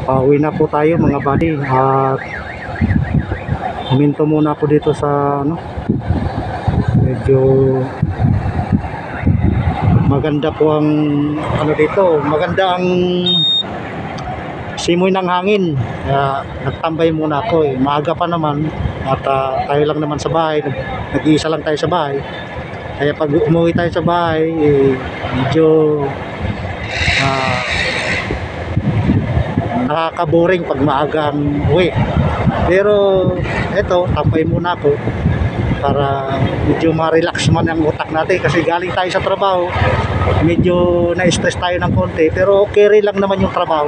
Pauwi na po tayo mga buddy, at huminto muna ako dito sa medyo maganda po ang dito, maganda ang simoy ng hangin, kaya nagtambay muna ako maaga pa naman, at tayo lang naman sa bahay, nag-iisa lang tayo sa bahay, kaya pag umuwi tayo sa bahay medyo nakaka-boring pag maagang uwi. Pero eto, tambay muna ako para medyo ma-relax man ang utak natin, kasi galing tayo sa trabaho, medyo na-stress tayo ng konti, pero okay rin lang naman yung trabaho.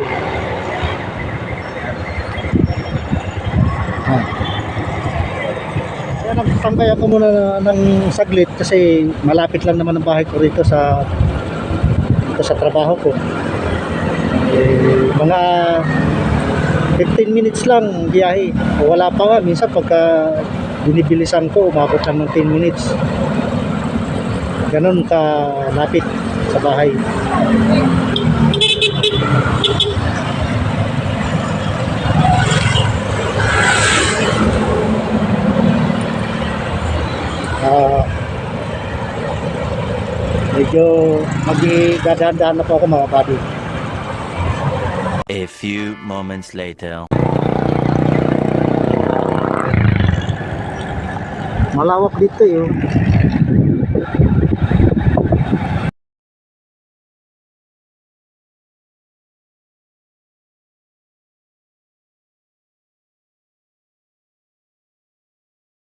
Kaya nagtambay ako muna ng saglit, kasi malapit lang naman ang bahay ko rito sa trabaho ko. Mga 15 minutes lang biyahe, wala pa nga, minsan pagka binibilisan ko umabot lang ng 10 minutes, ganun ka lapit sa bahay. Medyo magdadaan na po ako mga buddy. A few moments later. Malawak dito